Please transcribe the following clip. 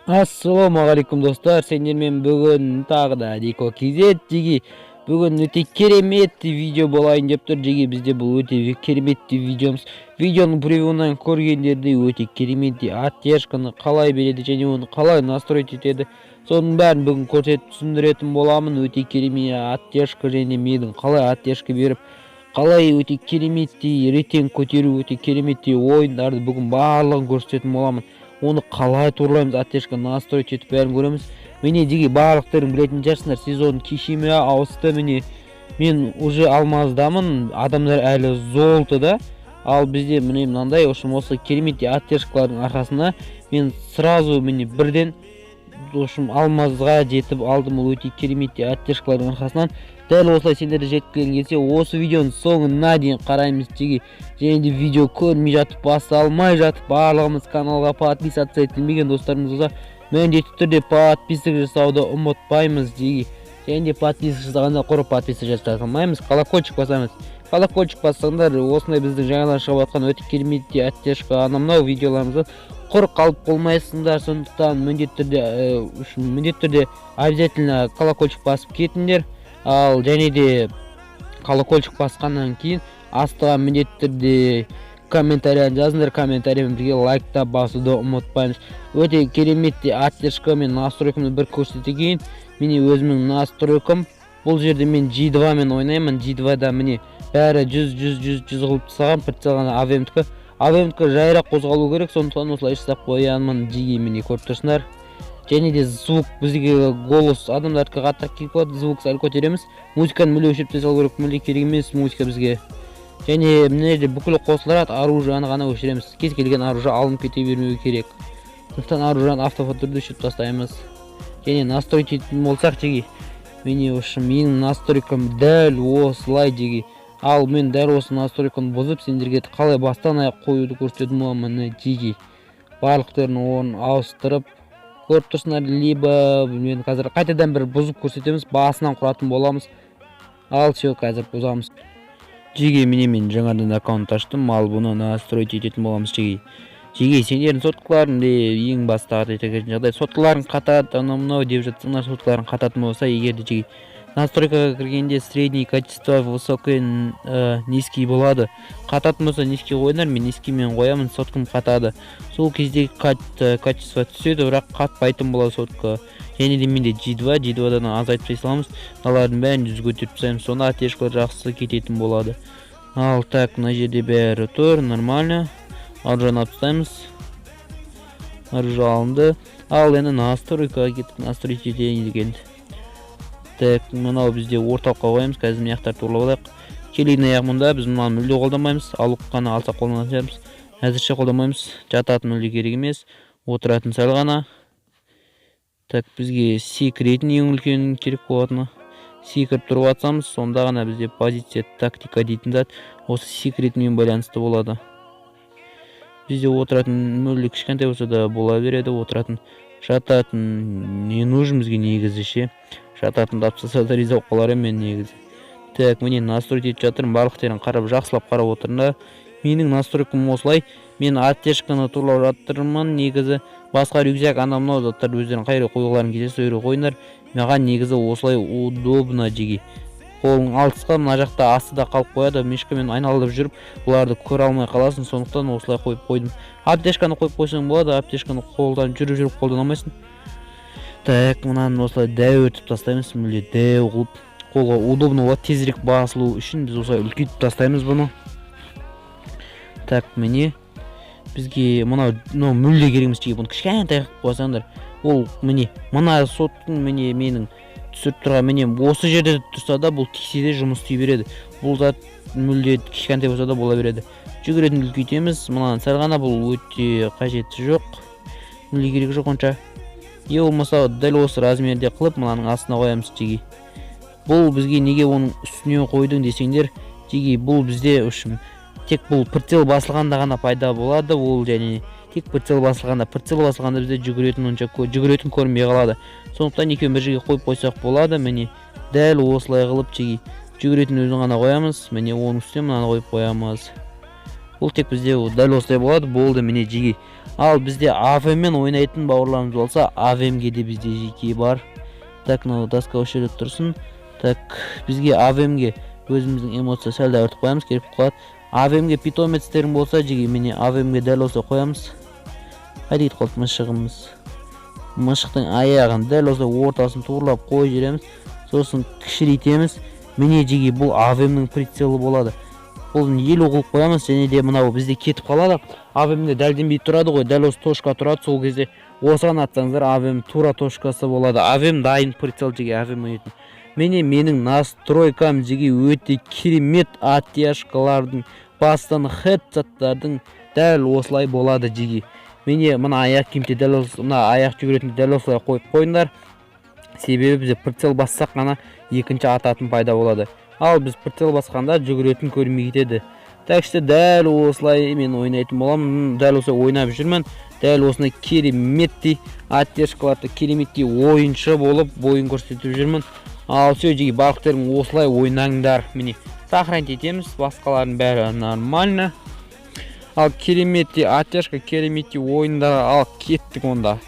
Ассалаумағалейкум достар, сендермен бүгін тағы да Дико KZ жеги бүгін өте керемет видео болайын деп тұр. Жеги бізде бұл өте керемет видеомыз. Видеоның превьюінен көргендерде өте керемет оттяжканы қалай береді және оны қалай настроить етеді, соның бәрін бүгін көрсетіп түсіндіретін боламын. Өте керемет оттяжка және менің қалай оттяжка беріп, қалай өте кереметтей рейтинг көтеру, өте кереметтей ойындарды бүгін барлығын көрсететін боламын. Оны қалай турлаймыз, оттяжка настроить етіп бәрін көреміз. Міне деге барлықтарың білетін шығарсыңдар, сезон кешеме ауысты. Міне мен уже алмаздамын, адамдар әлі золотыда. Ал бізде міне мынандай осы керемет оттяжкалардың арқасында мен сразу міне бірден алмазға жетіп алдым. Ол өте керемет оттяжкалардың арқасынан. Дәл осылай сендерді жеткілген келсе, осы видеоның соңына дейін қараймыз жеги. Және де видео көрмей жатып, басталмай жатып, барлығымыз каналға подписаться етілмеген достарымыз болса, міндетті түрде подписка жасауды ұмытпаймыз жеги. Және де подписка жасағанда құр подписка жасай алмаймыз, колокольчик басамыз. Колокольчик бассаңдар, осындай біздің жаңадан шығып жатқан өте керемет оттяжка мынау видеоларымызды құр қалып болмайсыңдар. Сондықтан міндетті түрде обязательно колокольчик басып кетіңдер. Ал және де колокольчик басқаннан кейін астыға міндетті түрде комментарияны жазыңдар, комментариямен бірге лайктап басуды ұмытпаймыз. Өте керемет оттяжка мен настройкамды бір көрсетейін. Міне өзімнің настройкам. Бұл жерде мен G2 мен ойнаймын. G2-да міне бәрі 100 қылып тастаған, прицелғана АВМ-ка жайырақ қозғалу керек, сондықтан осылай жасап қоямын. Жеги міне көріп тұрсыңдар. Және де звук бізге голос адамдардікі қаттырақ келіп қалады, звук сәл көтереміз. Музыканы мүлде өшіріп тастау керек, мүлде керек емес музыка бізге. Және мына жерде бүкіл қосылған оружиені ғана өшіреміз. Кез келген оружие алынып кете бермеу керек. Сондықтан оружиені автопатурды өшіріп тастаймыз. Және настроить ететін болсақ жеги, менің настройкам дәл осылай жеги. Ал мен дәл осы настройканы бұзып, сендерге қалай бастан аяқ қоюды көрсететін боламын жеги. Барлықтарын орнын ауыстырып көріп тұрсыңдар, либо мен қазір қайтадан бір бұзып көрсетеміз, басынан құратын боламыз. Ал все, қазір бұзамыз. Жеги міне мен жаңадан аккаунт аштым, ал бұны настроить ететін боламыз жеги. Жеги сендердің соткаларын ең басты айтатын жағдай, соткаларын қатат, мынау деп жатсыңдар, соткаларын қататын болса, егер де жеги настройкаға кіргенде средний качество, высокий, низкий болады. Қататын болса низкий қойыңдар, мен низкий мен қоямын, соткам қатады. Сол кезде качество түседі, бірақ қатпайтын болады сотка. Және де менде G2-дан азайтып саламыз. Мыналардың бәрін 100 көтеріп тастаймыз, сонда оттяжкалар жақсы кететін болады. Ал так, мына жерде бәрі тұр, нормально. Оружиені алып тастаймыз. Оружие алынды. Ал енді настройкаға кеттік, настроить етейін деген. Так, мынау бізде орталыққа қоямыз, қазір мына жақтар турлап алайық. Келейін аяқ мұнда, біз мұнаны мүлде қолданбаймыз, алып қана алсақ қолданамыз. Әзірше қолданбаймыз, жататын мүлде керек емес, отыратын сәл ғана. Так, бізге секретін ең үлкен керек болатыны. Секрет тұрып атсамыз, сонда ғана бізде позиция тактика дейтін зат осы секретімен байланысты болады. Бізде отыратын мүлде кішкентай болса да бола береді, отыратын, жататын не нужен бізге негізі ше. Жататын тапсырса да риза қалар мен негізі. Так, міне настроить етіп жатырмын, барлықтерін қарап, жақсылап қарап отырында. Менің настройкам осылай. Мен оттяжканы турлап жатырмын, негізі басқа рюкзак мынау заттарды өздерін қайда қойғыларын келсе сол жерге қойыңдар. Маған негізі осылай удобно жеги. Қолың алтысқа мына жақта астыда қалып қояды, мешкамен айналдырып жүріп, бұларды көре алмай қаласың, сондықтан осылай қойып қойдым. Оттяжканы қойып қойсаң болады, оттяжканы қолдан жүріп қолданамайсың. Так, мынаны осылай дәу етіп тастаймыз, мүлде дәу қылып, қолға удобно болады, тезірек басылу үшін біз осылай үлкейтіп тастаймыз бұны. Так, міне бізге мынау мүлде кереміз жеги, бұны кішкентай қылып қойсаңдар. Ол міне мына соттың менің түсіріп тұрған, міне осы жерде тұрса да бұл текседе жұмыс істей береді. Бұл зат мүлде кішкентай болса да бола береді. Жүгіретін үлкейтеміз, мынаны сәл ғана, бұл өте қажеті жоқ, мүлде керек жоқ онша. Болмаса дәл осы размерде қылып мынаның астына қоямыз жеги. Бұл бізге неге оның үстіне қойдың десеңдер, жеги бұл бізде үшін тек бұл прицел басылғанда ғана пайда болады. Ол және тек прицел басылғанда бізде жүгіретін көрінбей қалады. Сондықтан екеуін бір жерге қойып қойсақ болады. Міне дәл осылай қылып жеги жүгіретін өзін ғана қоямыз. Міне оның үстіне мынаны қойып қоямыз. Бұл тек бізде дәл осылай болады. Болды міне жеке. Ал бізде AVM-мен ойнайтын бауырларымыз болса, AVM-ге де бізде жеке бар. Так, мынау доска осы жерде тұрсын. Так, бізге AVM-ге өзіміздің эмоция сәл дәуіртіп қоямыз, керек қалады. AVM-ге питомецтерің болса, жеке міне AVM-ге дәл осылай қоямыз. Қайдет қалды мышығымыз. Мышықтың аяғын дәл осылай ортасын турлап қойып жібереміз. Сосын кішірейтеміз. Міне жеке бұл AVM-нің прицелі болады. Бұл 50 қылып қоямыз, және де мынау бізде кетіп қалады. AVM-де дәлденбей тұрады ғой, дәл осы точка тұрады. Сол кезде осыған атсаңыздар AVM тура точкасы болады. AVM дайын прицел жеке AVM ойнайтын. Менің настройкам жеке өте керемет оттяжкалардың, бастан хедсеттардың дәл осылай болады жеке. Мына аяқ киімде дәл осылай, мына аяқ жүгіретінде дәл осылай қойып қойыңдар. Себебі бізде прицел бассақ қана екінші ататын пайда болады. Ал біз прицел басқанда жүгіретін көрмей кетеді. Так что дәл осылай мен ойнайтын боламын. Дәл осылай ойнап жүрмін. Дәл осындай кереметтей оттяжкаларды, кереметтей ойыншы болып бойын көрсетіп жүрмін. Ал все жеке барлықтарың осылай ойнаңдар. Міне сохранить етеміз, басқалардың бәрі нормально. Ал кереметтей оттяжка, кереметтей ойындар ал кеттік онда.